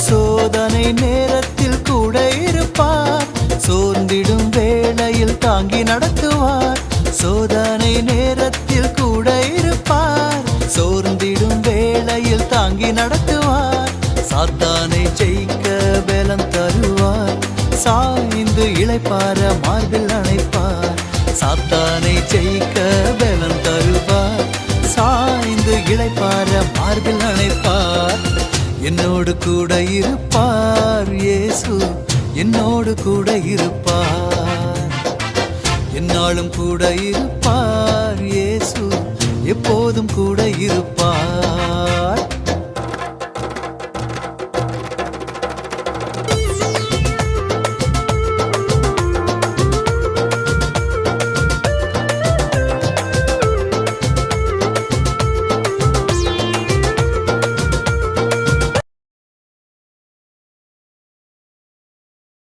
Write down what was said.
சோதனை நேரத்தில் கூட இருப்பார், சோர்ந்திடும் வேளையில் தாங்கி நடத்துவார். சோதனை நேரத்தில் கூட இருப்பார், சோர்ந்திடும் வேளையில் தாங்கி நடத்துவார். சாத்தானை ஜெயிக்க பலம் தருவார், சாய்ந்து இளைப்பார மார்பில் அணைப்பார். சாத்தானை ஜெயிக்க பலம் தருவார், சாய்ந்து இளைப்பார மார்பில் அணைப்பார். என்னோடு கூட இருப்பார் இயேசு, என்னோடு கூட இருப்பார். என்னாலும் கூட இருப்பார் இயேசு, எப்போதும் கூட இருப்பார்.